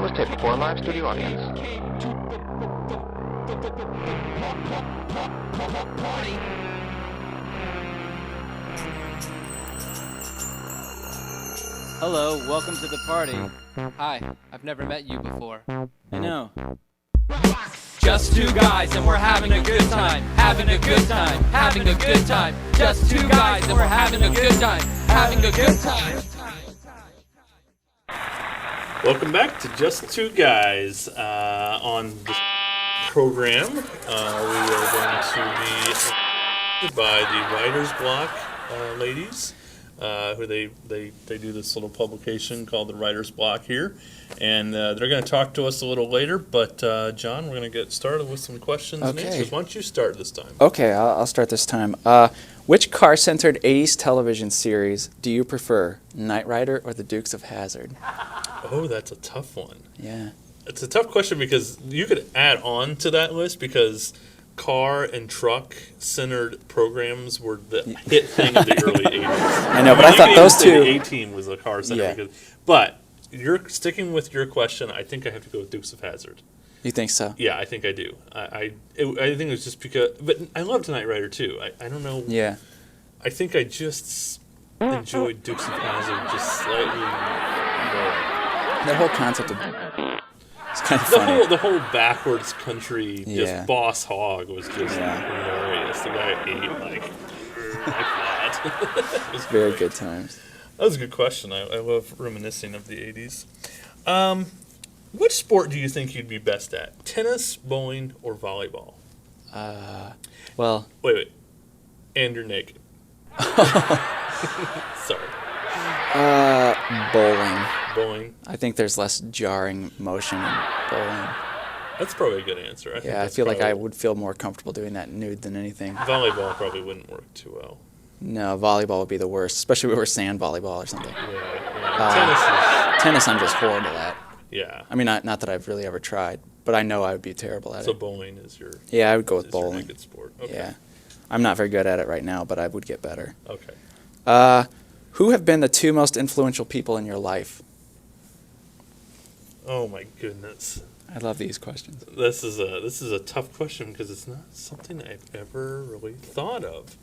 was taped before a live studio audience. Hello, welcome to the party. Hi, I've never met you before. I know. Just two guys and we're having a good time. Having a good time. Having a good time. Just two guys and we're having a good time. Having a good time. Welcome back to Just Two Guys. On the program, we are going to be by the Writer's Block ladies, who they do this little publication called the Writer's Block here, and they're going to talk to us a little later. But John, we're going to get started with some questions and answers. Why don't you start this time? Okay, I'll start this time. Which car-centered 80s television series do you prefer, Knight Rider or The Dukes of Hazzard? Oh, that's a tough one. Yeah. It's a tough question because you could add on to that list because car and truck centered programs were the hit thing of the early 80s. I know, but I thought those two. The A-Team was a car centered. Yeah. But you're sticking with your question. I think I have to go with Dukes of Hazzard. You think so? Yeah, I think I do. I think it was just because. But I loved Knight Rider too. I don't know. Yeah. I think I just enjoyed Dukes of Hazzard just slightly more. That whole concept of it's kind of funny. The whole backwards country, Yeah. just boss hog was just hilarious. The guy ate like that. It was Very great. good times. That was a good question. I love reminiscing of the 80s. Which sport do you think you'd be best at? Tennis, bowling, or volleyball? Well, Wait. And you're naked. Sorry. bowling. Bowling. I think there's less jarring motion in bowling. That's probably a good answer. I feel like I would feel more comfortable doing that nude than anything. Volleyball probably wouldn't work too well. No, volleyball would be the worst, especially if it were sand volleyball or something. Yeah. Tennis, I'm just horrible at. Yeah. I mean, not that I've really ever tried, but I know I would be terrible at So it. bowling is your. Yeah, I would go with is your bowling. naked sport. Okay. Yeah. I'm not very good at it right now, but I would get better. Okay. Who have been the two most influential people in your life? Oh my goodness. I love these questions. This is a tough question because it's not something I've ever really thought of.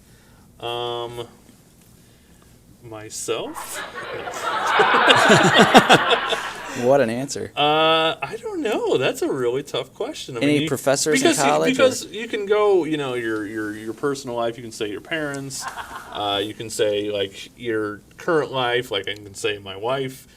Myself? What an answer. I don't know. That's a really tough question. I Any professors in college? Because you can go, your personal life. You can say your parents. You can say like your current life. Like I can say my wife.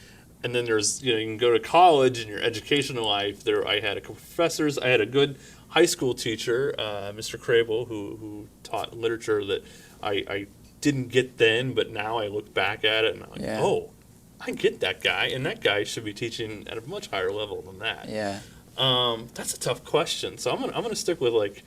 And then there's, you can go to college and your educational life. There, I had a couple professors. I had a good high school teacher, Mr. Crable, who taught literature that I didn't get then, but now I look back at it and I'm like, oh, I get that guy, and that guy should be teaching at a much higher level than that. Yeah. That's a tough question. So I'm gonna stick with like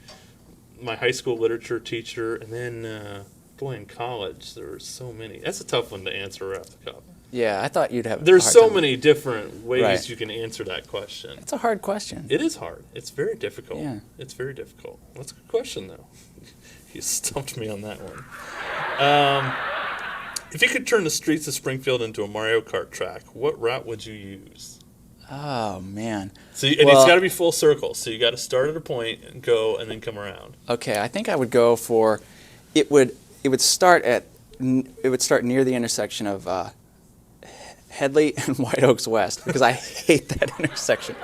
my high school literature teacher, and then boy, in college there were so many. That's a tough one to answer right off the cuff. Yeah, I thought you'd have. There's a hard so time. many different ways Right. you can answer that question. It's a hard question. It is hard. It's very difficult. Yeah. It's very difficult. That's a good question, though. You stumped me on that one. If you could turn the streets of Springfield into a Mario Kart track, what route would you use? Oh man. So, it's got to be full circle. So you got to start at a point and go, and then come around. Okay, I think I would go for. It would start near the intersection of Headley and White Oaks West, because I hate that intersection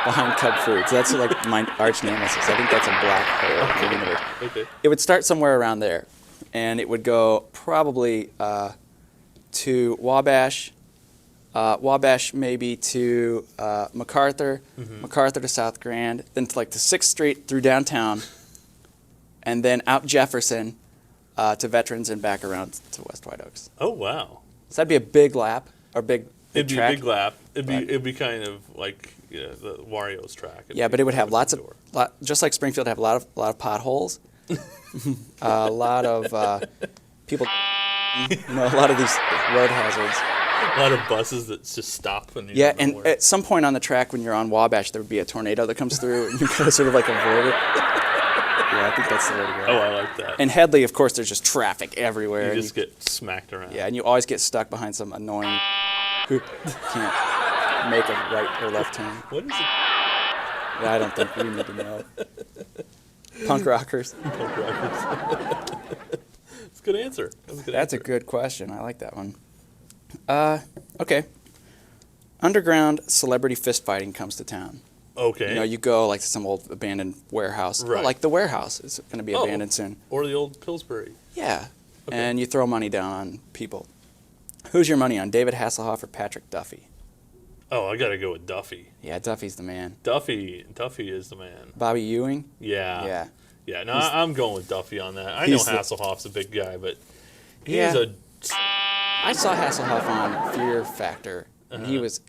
behind Cub Foods. That's like my arch nemesis. I think that's a black hole of the universe. Okay. It would start somewhere around there, and it would go probably to Wabash, maybe to MacArthur, MacArthur to South Grand, then to 6th Street through downtown, and then out Jefferson to Veterans and back around to West White Oaks. Oh, wow. So that'd be a big lap, or big It'd be track. a big lap. It'd be kind of like the Wario's track. Yeah, but it would have just like Springfield, have a lot of potholes, a lot of people, a lot of these road hazards. A lot of buses that just stop when you're Yeah, and at some point on the track when you're on Wabash, there would be a tornado that comes through, and you gotta sort of avoid it. Yeah, I think that's the way to go. Oh, I like that. And Headley, of course, there's just traffic everywhere. You just get smacked around. Yeah, and you always get stuck behind some annoying who can't make a right or left turn. What is it? I don't think we need to know. Punk rockers. Punk rockers. That's a good answer. That's a good question. I like that one. Okay. Underground celebrity fist fighting comes to town. Okay. You know, you go like to some old abandoned warehouse. Right. Like the warehouse is going to be abandoned soon. Or the old Pillsbury. Yeah. Okay. And you throw money down on people. Who's your money on, David Hasselhoff or Patrick Duffy? Oh, I got to go with Duffy. Yeah, Duffy's the man. Duffy is the man. Bobby Ewing? Yeah. Yeah. Yeah, no, I'm going with Duffy on that. I know Hasselhoff's a big guy, but he's Yeah. I saw Hasselhoff on Fear Factor, and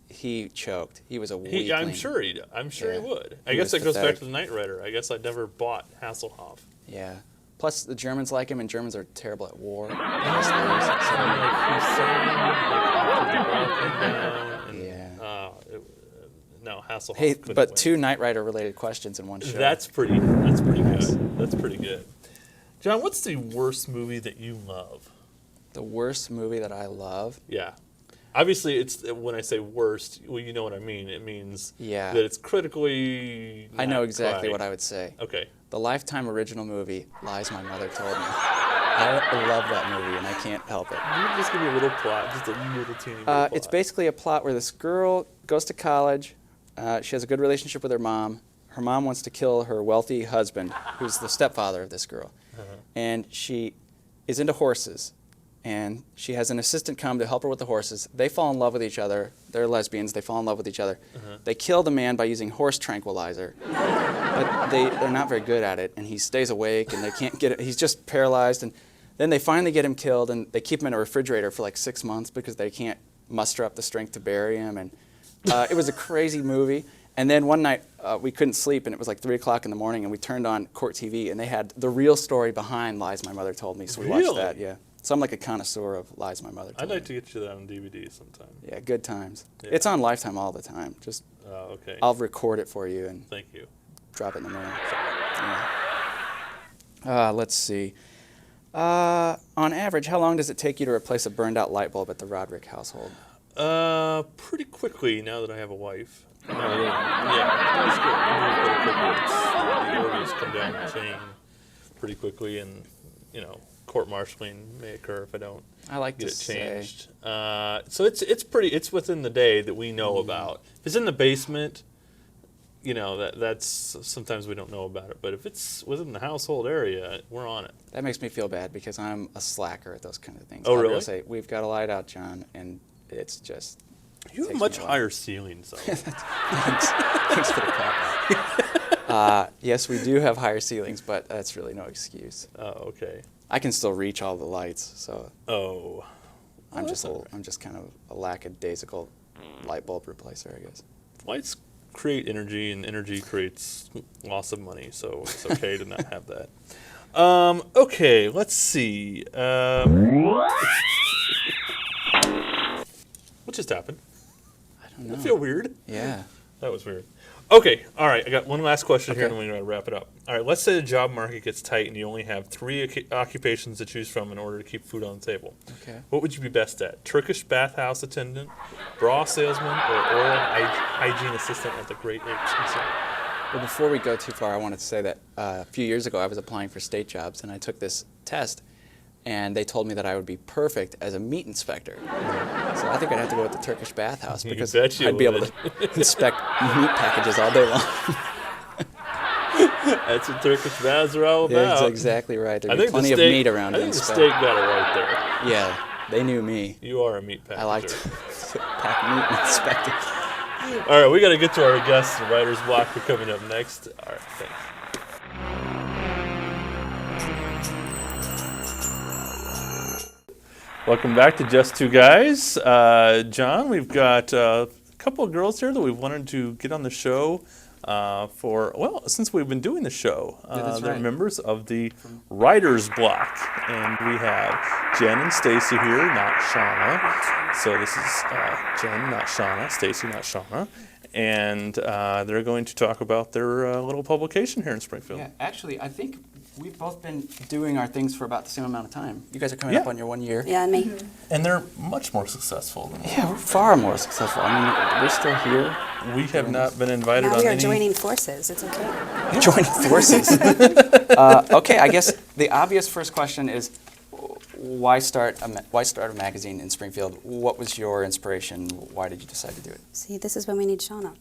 he choked. He was a weakling. I'm sure he would. I guess that goes back to the Knight Rider. I guess I never bought Hasselhoff. Yeah. Plus, the Germans like him, and Germans are terrible at war. No, Hasselhoff. Hey, couldn't but win. 2 Knight Rider related questions in one show. That's pretty good. That's pretty good. John, what's the worst movie that you love? The worst movie that I love? Yeah. Obviously, it's when I say worst, well, you know what I mean. It means that it's critically. I know exactly what I would say. Okay. The Lifetime original movie, Lies My Mother Told Me. I love that movie, and I can't help it. Can you just give me a little plot, just a little teeny plot? It's basically a plot where this girl goes to college. She has a good relationship with her mom. Her mom wants to kill her wealthy husband, who's the stepfather of this girl. And she is into horses. And she has an assistant come to help her with the horses. They fall in love with each other. They're lesbians. They fall in love with each other. They kill the man by using horse tranquilizer. But they're not very good at it, and he stays awake, and they can't get it. He's just paralyzed. And then they finally get him killed, and they keep him in a refrigerator for like 6 months because they can't muster up the strength to bury him. And it was a crazy movie. And then one night, we couldn't sleep, and it was like 3 o'clock in the morning, and we turned on Court TV, and they had the real story behind Lies My Mother Told Me. So we watched that, yeah. So I'm like a connoisseur of Lies My Mother Told I'd Me. like to get you that on DVD sometime. Yeah, good times. Yeah. It's on Lifetime all the time. Just okay. I'll record it for you and Thank you. drop it in the mail. Yeah. Let's see. On average, how long does it take you to replace a burned out light bulb at the Roderick household? Pretty quickly now that I have a wife. Yeah, that's good. The orders come down the chain pretty quickly, and court-martialing may occur if I don't get it changed. So it's within the day that we know about. If it's in the basement, that's sometimes we don't know about it. But if it's within the household area, we're on it. That makes me feel bad because I'm a slacker at those kind of things. Oh, really? I'll say, we've got a light out, John, and it's just... You have much higher ceilings, though. Thanks for the call. Yes, we do have higher ceilings, but that's really no excuse. Oh, okay. I can still reach all the lights, so I'm just kind of a lackadaisical light bulb replacer, I guess. Lights create energy, and energy creates loss of money, so it's okay to not have that. Okay, let's see. What just happened? I don't know. I feel weird. Yeah. That was weird. Okay, all right. I got one last question here, Okay. and then we're going to wrap it up. All right, let's say the job market gets tight and you only have 3 occupations to choose from in order to keep food on the table. Okay. What would you be best at? Turkish bathhouse attendant, bra salesman, or oral hygiene assistant at the Great Lakes Museum? Well, before we go too far, I wanted to say that a few years ago I was applying for state jobs, and I took this test, and they told me that I would be perfect as a meat inspector. So I think I'd have to go with the Turkish bathhouse because bet you I'd be would. able to inspect meat packages all day long. That's what Turkish baths are all about. Yeah, that's exactly right. There'd be plenty of meat around I to think the inspect. steak got it right there. Yeah, they knew me. You are a meat packager. I like to pack meat and inspect it. All right, we got to get to our guests. The writer's block are coming up next. All right, thanks. Welcome back to Just Two Guys. John, we've got a couple of girls here that we've wanted to get on the show since we've been doing the show. that's They're right. members of the Writer's Block. And we have Jen and Stacy here, not Shauna. So this is Jen, not Shauna, Stacy, not Shauna. and they're going to talk about their little publication here in Springfield. Yeah, actually, I think we've both been doing our things for about the same amount of time. You guys are coming up Yeah. on your 1 year. Yeah, and me. And they're much more successful than Yeah, we're far more successful. I mean, we're still here. we have not been invited Now on we are any. joining forces. It's okay. Joining forces. Okay, I guess the obvious first question is, why start a magazine in Springfield? What was your inspiration? Why did you decide to do it? See, this is when we need Shauna.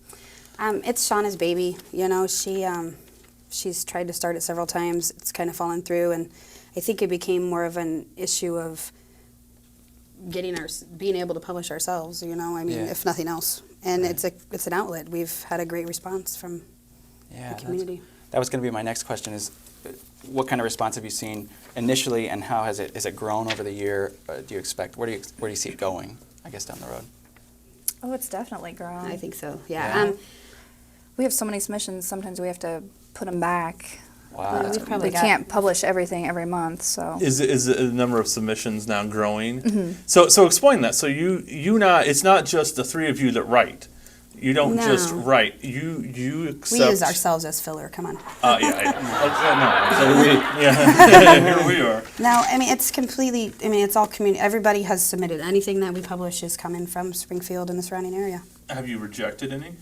It's Shauna's baby. You know, she's tried to start it several times. It's kind of fallen through, and I think it became more of an issue of being able to publish ourselves. You know, I mean, Yeah. if nothing else, and Right. it's an outlet. We've had a great response from the community. That was going to be my next question is, what kind of response have you seen initially, and how has it grown over the year? Do you expect, where do you see it going, I guess, down the road? Oh, it's definitely grown. I think so. Yeah. Yeah. We have so many submissions, sometimes we have to put them back. Wow, that's we've probably We got- can't publish everything every month, so. Is the number of submissions now growing? So explain that. So it's not just the three of you that write. You don't just No. write. You accept. We use ourselves as filler. Come on. Here we are. No, I mean, it's completely, it's all community. Everybody has submitted. Anything that we publish is coming from Springfield and the surrounding area. Have you rejected any?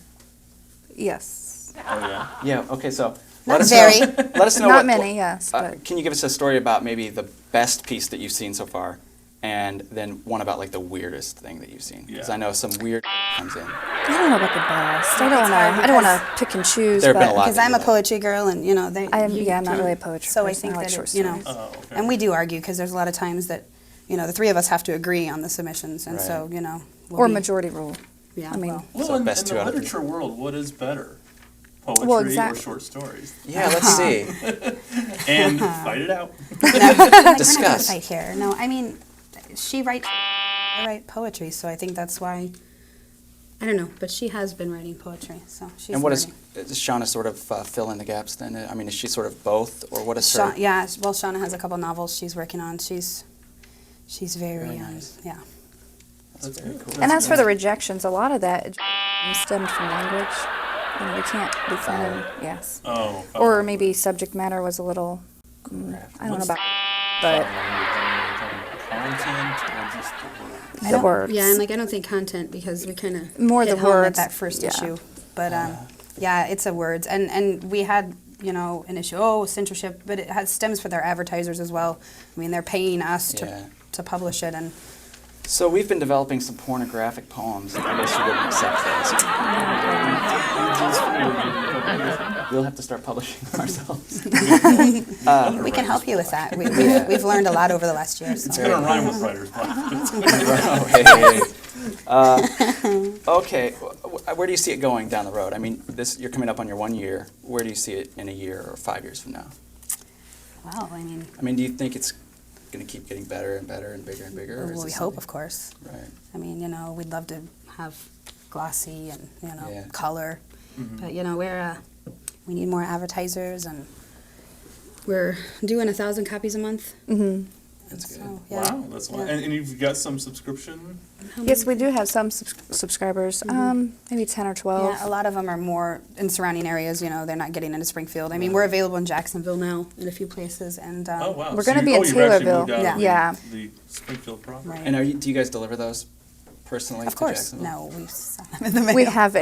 Yes. Oh yeah. Yeah, okay, so Not let us very. know. Let us know Not what- many, yes, but Can you give us a story about maybe the best piece that you've seen so far, and then one about like the weirdest thing that you've seen? Because Yeah. I know some weird comes in. I don't know about the best. I hard don't want to pick and choose. There have been but a lot. Because I'm a poetry girl, and they. I'm not really a poetry So I person. think I like that short it, stories. Oh, okay. and we do argue because there's a lot of times that, the three of us have to agree on the submissions, and so Right. we'll Or be- majority rule. Yeah, I mean, well, Well, So in best two the out of literature world, what is better? Poetry Well, or exact- short stories? Yeah, let's see. And fight it out. we're not gonna Discuss. fight here. No, I mean, she writes. I write poetry, so I think that's why. I don't know, but she has been writing poetry, so she's. And what learning. does Shauna sort of fill in the gaps then? I mean, is she sort of both, or what is her? Yeah, well, Shauna has a couple novels she's working on. She's very, Very nice. yeah. That's very cool. and as for the rejections, a lot of that stemmed from language. We can't define, yes. Oh. Or maybe subject matter was a little, I don't know about, but Content or just the the words. Yeah, and I don't think content because we kind of More the home at words, that first yeah. issue, but yeah, it's a words, and we had an issue censorship, but it stems with our advertisers as well. I mean, they're paying us Yeah. to publish it, and So we've been developing some pornographic poems. I guess you wouldn't accept those. We'll have to start publishing them ourselves. we can help you with that. We've learned a lot over the last year. It's So. gonna rhyme with writer's block. Oh, hey. Okay, where do you see it going down the road? I mean, you're coming up on your 1 year. Where do you see it in a year or 5 years from now? Well, I mean, Do you think it's going to keep getting better and better and bigger and bigger? or is we this hope, something- of course. Right. I mean, we'd love to have glossy and Yeah. color, but we need more advertisers, and we're doing 1,000 copies a month. That's good. So, yeah. Wow, that's Yeah. and you've got some subscription. Yes, we do have some subscribers, maybe 10 or 12. Yeah, a lot of them are more in surrounding areas. They're not getting into Springfield. I mean, we're available in Jacksonville now in a few places, and Oh wow! We're So gonna be you- in you've actually Taylorville. moved out of Yeah. The Springfield property. right. And do you guys deliver those personally? Of to course, Jacksonville? no, we send them in the mail. We have you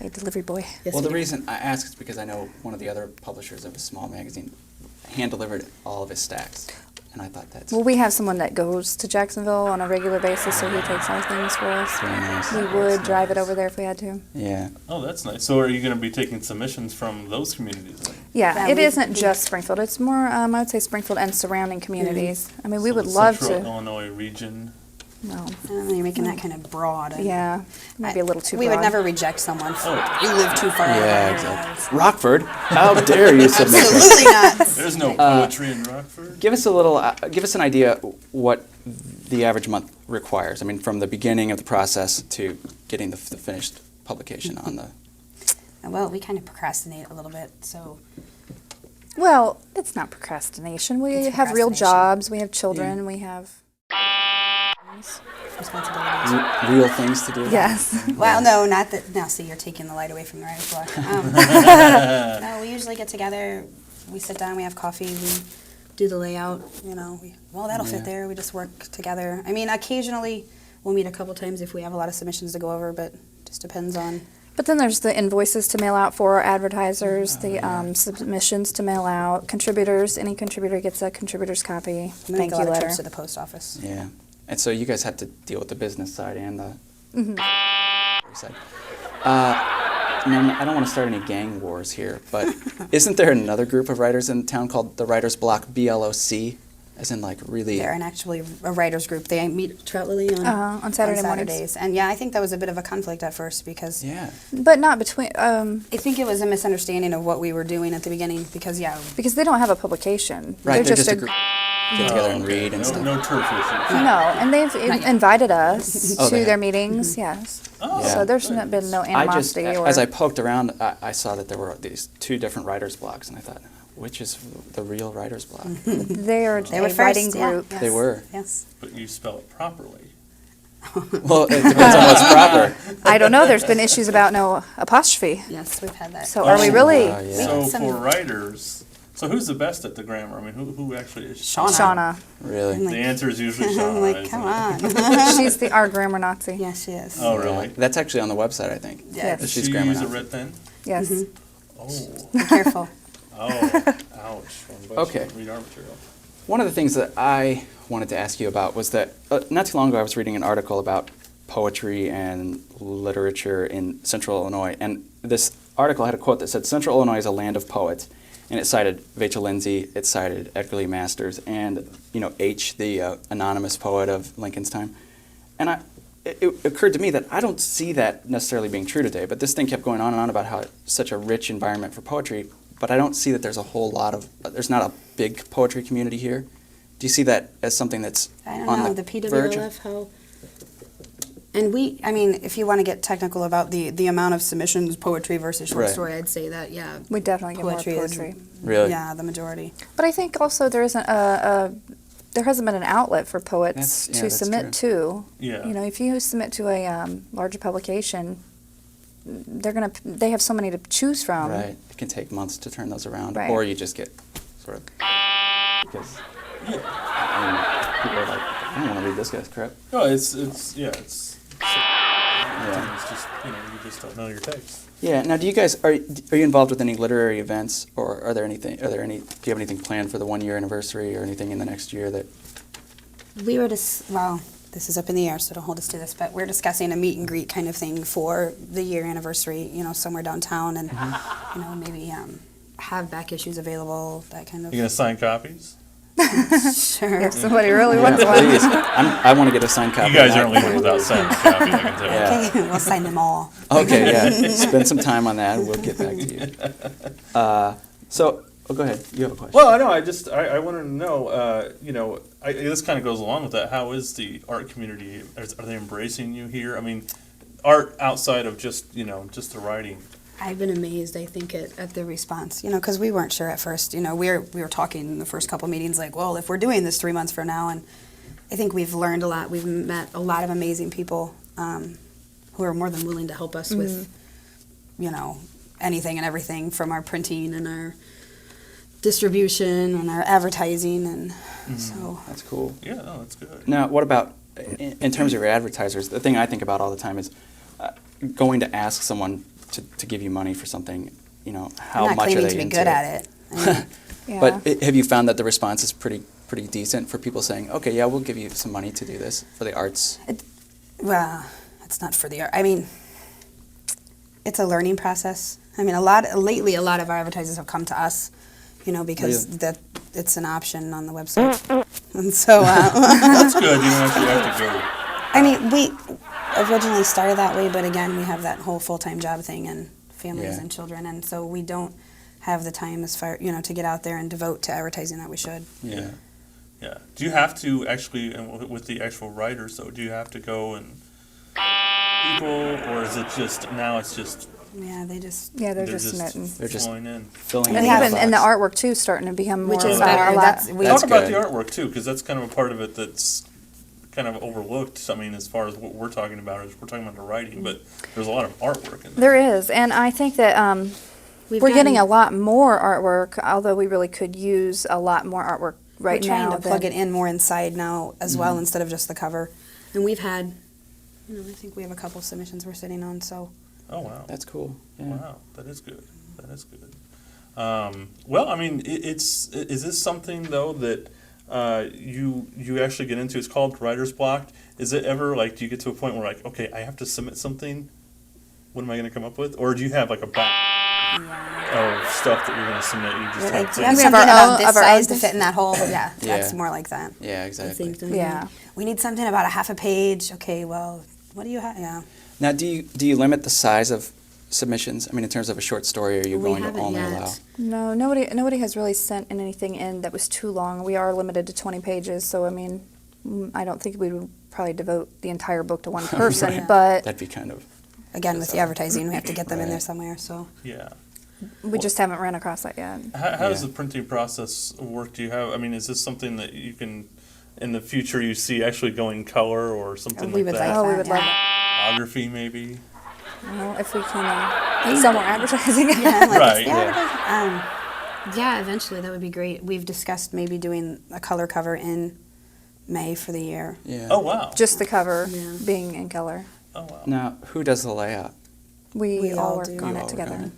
a delivery boy. Yes, Well, we the do. reason I ask is because I know one of the other publishers of a small magazine hand-delivered all of his stacks, and I thought that's Well, we have someone that goes to Jacksonville on a regular basis, so he takes our things for us. very nice. We would drive it over there if we had to. Yeah. Oh, that's nice. So are you going to be taking submissions from those communities then? Yeah, Yeah, it we- isn't just Springfield. It's more, I would say Springfield and surrounding communities. I mean, we So would the love Central to. Illinois region. No. I don't know, you're making that kind of broad. and Yeah, maybe a little too We broad. would never reject someone. You live too far. Yeah, exactly. Rockford, how dare you submit this? Absolutely not. There's no poetry in Rockford. Give us give us an idea what the average month requires. I mean, from the beginning of the process to getting the finished publication on the. Well, we kind of procrastinate a little bit, so Well, it's not procrastination. We It's have real procrastination. jobs. We have children. We have. Yes. responsibilities. Real things to do. Yes. Well, no, not that. No, see, you're taking the light away from the writer's block. No, we usually get together. We sit down. We have coffee. We do the layout. You know, well, that'll fit there. We just work together. I mean, occasionally we'll meet a couple times if we have a lot of submissions to go over, but just depends on. But then there's the invoices to mail out for advertisers, the submissions to mail out, contributors. Any contributor gets a contributor's copy. We Thank make a you lot of letter. trips to the post office. Yeah. And so you guys have to deal with the business side and the side. Man, I don't want to start any gang wars here, but isn't there another group of writers in town called the Writers Block, BLOC? As in, like, really... They're actually a writers group. They meet Trout Lily On Saturday mornings. Saturdays. And yeah, I think that was a bit of a conflict at first because Yeah. But not between, I think it was a misunderstanding of what we were doing at the beginning because, because they don't have a publication. Right, They're just a group. Get together and read and stuff. No turf issues. No, and they've invited us Oh, they to have. their meetings, yes. Oh, So there's good. been no I just, animosity or... as I poked around, I saw that there were these two different writers' blocks, and I thought, which is the real writers' block? They are they were a writing first, yeah, group. yes, They were. Yes. But you spell it properly. Well, it depends on what's proper. I don't know, there's been issues about no apostrophe. Yes, we've had that. So are we really... yeah. So some- for writers, so who's the best at the grammar? I mean, who actually is? Shauna. Shauna. Really? The answer is usually Shauna. I'm like, isn't come it? on. She's our grammar Nazi. Yes, she is. Oh, really? That's actually on the website, I think. Yeah. Yes. She's Do you grammar use it Nazi. writ then? Yes. Oh, Be careful. oh, ouch. Well, I'm glad Okay. you don't read our material. One of the things that I wanted to ask you about was that not too long ago I was reading an article about poetry and literature in Central Illinois, and this article had a quote that said, "Central Illinois is a land of poets," and it cited Vachel Lindsay, it cited Edgar Lee Masters, and H, the anonymous poet of Lincoln's time. And it occurred to me that I don't see that necessarily being true today, but this thing kept going on and on about how it's such a rich environment for poetry, but I don't see that there's a whole lot of, there's not a big poetry community here. Do you see that as something that's I don't on know, the the verge of- PWLF, how... And I mean, if you want to get technical about the amount of submissions, poetry versus short Right. story, I'd say that, yeah, We definitely get more poetry is, poetry. Really? yeah, the majority. But I think also there isn't there hasn't been an outlet for poets That's to submit to. Yeah. You know, if you submit to a larger publication, they have so many to choose from. Right. It can take months to turn those around, Right. or you just get sort of because people are like, I don't want to read this guy's crap. No, it's Yeah. it's just you just don't know your text. Yeah. Now, do you guys are you involved with any literary events, or do you have anything planned for the 1-year anniversary, or anything in the next year that? We were well, this is up in the air, so don't hold us to this, but we're discussing a meet and greet kind of thing for the year anniversary, somewhere downtown, and, maybe have back issues available, that kind of... You gonna sign copies? Sure. If somebody really Yeah, wants one. please. I want to get a signed copy. You guys of that. aren't leaving without signing a copy. I can tell you. Yeah. Okay, we'll sign them all. Okay, yeah. Spend some time on that, and we'll get back to you. Go ahead. You have a question. Well, I know. I wanted to know. This kind of goes along with that. How is the art community? Are they embracing you here? I mean, art outside of just the writing. I've been amazed, I think, at the response, because we weren't sure at first. We were talking in the first couple meetings, like, well, if we're doing this 3 months from now, and I think we've learned a lot. We've met a lot of amazing people who are more than willing to help us with, anything and everything from our printing and our distribution and our advertising, and so. That's cool. Yeah, no, that's good. Now, what about in terms of your advertisers? The thing I think about all the time is going to ask someone to give you money for something. How I'm not much are claiming they to be into good it? at it. I mean, Yeah. But have you found that the response is pretty decent for people saying, okay, yeah, we'll give you some money to do this for the arts? well, it's not for the art. I mean, it's a learning process. I mean, lately, a lot of our advertisers have come to us, because Really? it's an option on the website. And so, That's good. You don't actually have to go. I mean, we originally started that way, but again, we have that whole full-time job thing and families Yeah. and children, and so we don't have the time as far, to get out there and devote to advertising that we should. Yeah. Yeah. Do you have to actually, and with the actual writers though, do you have to go and people, or is it just now? It's just Yeah, they just, Yeah, they're just submitting. They're just flowing in. filling And in even in the box. artwork too, starting to become more which is about better. a lot. We Talk That's about good. the artwork too, because that's kind of a part of it that's kind of overlooked. I mean, as far as what we're talking about, is we're talking about the writing, but there's a lot of artwork in there. There is, and I think that we're getting a lot more artwork, although we really could use a lot more artwork right We're trying now. to plug it in more inside now as well instead of just the cover. And we've had, I think we have a couple submissions we're sitting on, so. Oh, wow. That's cool. Yeah. Wow, that is good. That is good. Well, I mean, is this something though that you actually get into? It's called writer's block. Is it ever like, do you get to a point where like, okay, I have to submit something? What am I going to come up with? Or do you have like a back of stuff that you're going to submit? You just have Like, to. we have We something have our about own- this of our size own to fit in that hole. Yeah, Yeah. that's more like that. Yeah, I exactly. think, don't you? Yeah. We need something about a half a page. Okay, well, what do you have? Yeah. Now, do you limit the size of submissions? I mean, in terms of a short story, are you We going to haven't only yet. allow? No, nobody has really sent anything in that was too long. We are limited to 20 pages, so I mean, I don't think we would probably devote the entire book to one person, Right. but That'd be kind of. Again, with the advertising, we have to get them in there Right. somewhere. So Yeah. we just haven't ran across that yet. How does Yeah. the printing process work? Do you have? I mean, is this something that you can, in the future, you see actually going color or something we like would that? like Oh, we that, would yeah. love it. Photography, maybe. Well, if we can sell more advertising. yeah, like, Right. yeah, eventually that would be great. We've discussed maybe doing a color cover in May for the year. Yeah. Oh wow. Just the cover Yeah. being in color. Oh wow. Now, who does the layout? We all work do. on You it all work together. on it?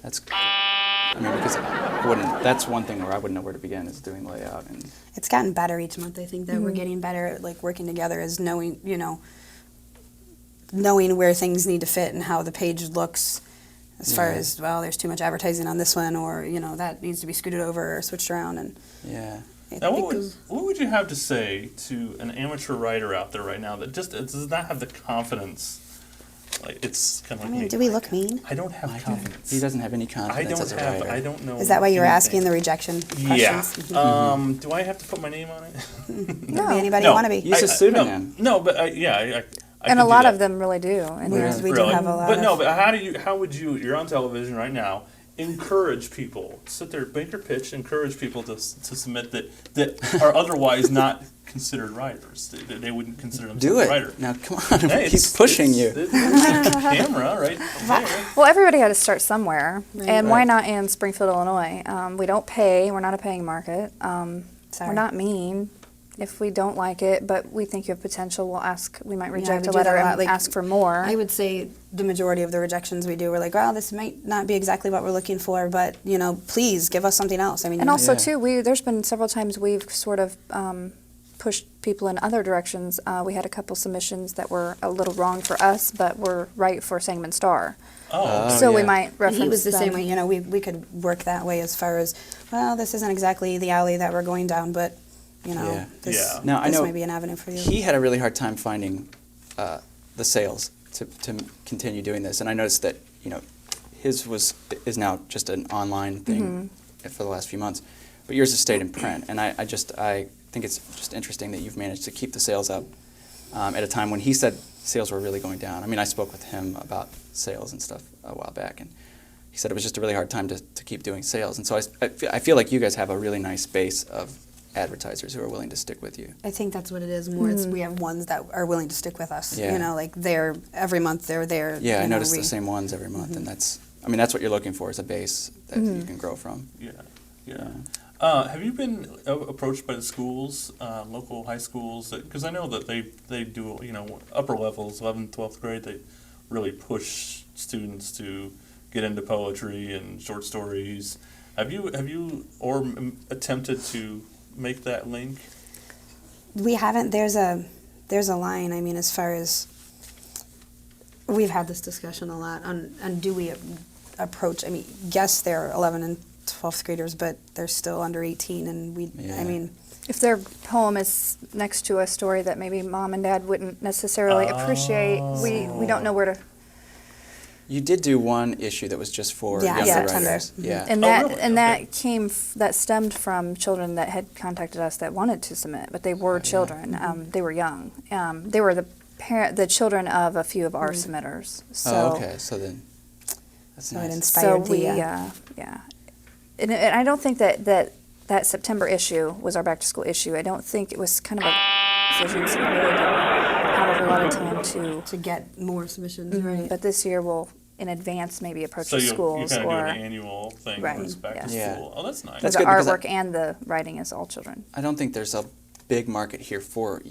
That's. I mean, because I wouldn't. That's one thing where I wouldn't know where to begin is doing layout and. It's gotten better each month. I think that we're getting better at like working together is knowing, knowing where things need to fit and how the page looks as far Yeah. as, well, there's too much advertising on this one or, that needs to be scooted over or switched around. And Yeah. it, Now, it what would, goes- what would you have to say to an amateur writer out there right now that just does not have the confidence? Like it's kind of I like mean, me. do we look mean? I don't have confidence. He doesn't have any I confidence don't as a have. writer. I don't know. Is that why you were asking anything. the rejection Yeah. questions? Mhm. Do I have to put my name on it? Could be anybody you want to be. Use a pseudonym. No, but I And could a do lot that. of them really do. And We there's- do Really? have a lot But of. no, but how would you? You're on television right now. Encourage people. Sit there, make your pitch. Encourage people to submit that are otherwise not considered writers. They wouldn't consider themselves Do a it. writer. Now, come on. Hey, Keep it's- pushing you. it's the camera, right? there. Well, everybody had to start somewhere, and why Right. not in Springfield, Illinois? We don't pay. We're not a paying market. Sorry. We're not mean. If we don't like it, but we think you have potential, we'll ask. We might reject we a do that letter a lot, and like, ask for more. I would say the majority of the rejections we do, we're like, well, this might not be exactly what we're looking for, but, please give us something else. I mean, And also, Yeah. too, there's been several times we've sort of pushed people in other directions. We had a couple submissions that were a little wrong for us, but were right for Sangamon Star. Oh, So we yeah. might reference he was the them. same way, we could work that way as far as, well, this isn't exactly the alley that we're going down, but, Yeah. this, Yeah. Now, I this know might be an avenue for you. He had a really hard time finding the sales to continue doing this, and I noticed that his is now just an online thing for the last few months, but yours has stayed in print, and I think it's just interesting that you've managed to keep the sales up at a time when he said sales were really going down. I mean, I spoke with him about sales and stuff a while back, and he said it was just a really hard time to keep doing sales, and so I feel like you guys have a really nice base of advertisers who are willing to stick with you. I think that's what it is more. It's we have ones that are willing to stick with us. Yeah. Like they're every month they're there. Yeah, I noticed we, the same ones every month, and that's what you're looking for is a base that you can grow from. yeah. Have you been approached by the schools, local high schools? Because I know that they do, upper levels, 11th, 12th grade, they really push students to get into poetry and short stories. Have you attempted to make that link? We haven't. There's a line. I mean, as far as we've had this discussion a lot on do we approach? I mean, yes, they're 11 and 12th graders, but they're still under 18, and we. Yeah. I mean, If their poem is next to a story that maybe mom and dad wouldn't necessarily appreciate, we don't know where to. You did do one issue that was just for Yeah, younger September. writers. Yeah. And Oh, that really? and Okay. that stemmed from children that had contacted us that wanted to submit, but they were children. They were young. They were the children of a few of our submitters. So, Oh, okay. So then, that's so it nice. inspired so the. we, yeah. And I don't think that September issue was our back to school issue. I don't think it was kind of a decisions. So we really didn't have a whole lot of time to. get more submissions, right? But this year we'll, in advance, maybe approach So the you schools kind of do or. an annual thing Right, when it's back to yes. Yeah. school. Oh, that's nice. That's the good because artwork and the writing is all children. I don't think there's a big market here for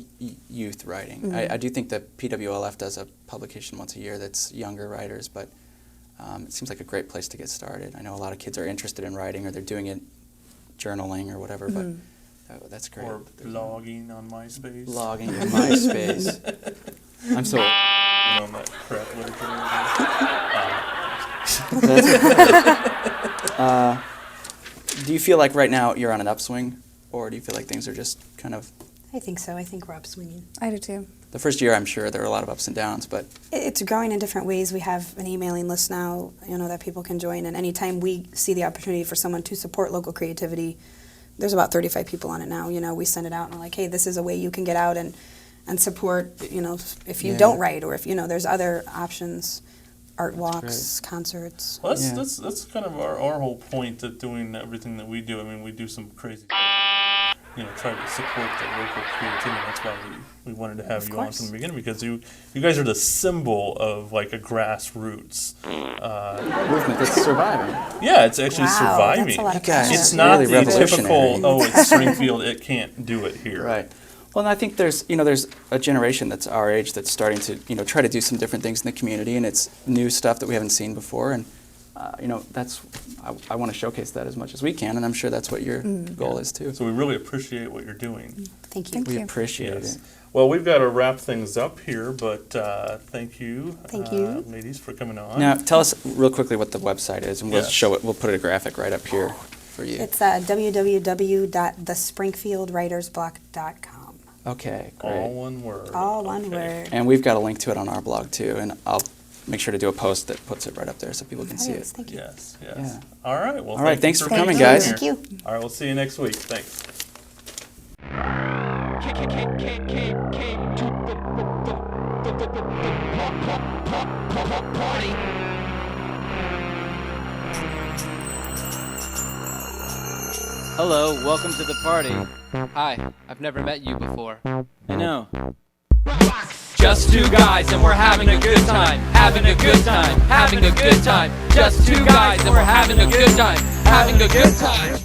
youth writing. I do think that PWLF does a publication once a year that's younger writers, but it seems like a great place to get started. I know a lot of kids are interested in writing, or they're doing it journaling or whatever, but that's great. Or blogging on MySpace. Blogging in MySpace. I'm so. You know, that crap literature. Do you feel like right now you're on an upswing, or do you feel like things are just kind of? I think so. I think we're upswinging. I do too. The first year, I'm sure there were a lot of ups and downs, but It's growing in different ways. We have an emailing list now, that people can join, and anytime we see the opportunity for someone to support local creativity, there's about 35 people on it now. We send it out and we're like, hey, this is a way you can get out and support, if you Yeah. don't write, or if, there's other options, art walks, concerts. Well, Yeah. that's kind of our whole point of doing everything that we do. I mean, we do some crazy, try to support the local creativity. That's why we wanted to have you on from the beginning, because you guys are the symbol of like a grassroots. movement that's surviving. Yeah, it's actually Wow, surviving. that's a lot of You guys- pressure. It's not Really the revolutionary. typical, oh, it's Springfield, it can't do it here. Right. Well, and I think there's a generation that's our age that's starting to, try to do some different things in the community, and it's new stuff that we haven't seen before, and, I want to showcase that as much as we can, and I'm sure that's what your goal is too. So we really appreciate what you're doing. Thank you. Thank We you. appreciate Yes. it. Well, we've got to wrap things up here, but thank you, Thank you. ladies, for coming on. Now, tell us real quickly what the website is, and we'll Yes. show it. We'll put a graphic right up here for you. It's www.thespringfieldwritersblock.com. Okay, All great. one word. All one Okay. word. And we've got a link to it on our blog too, and I'll make sure to do a post that puts it right up there so people can see it. Fabulous. Thank you. Yes, yes. Yeah. All right. Well, All right, thank thanks you for being coming, here. guys. Thank you. All right, we'll see you next week. Thanks. Hello, welcome to the party. Hi, I've never met you before. I know. Just two guys and we're having a good time. Having a good time. Having a good time. Just two guys and we're having a good time. Having a good time.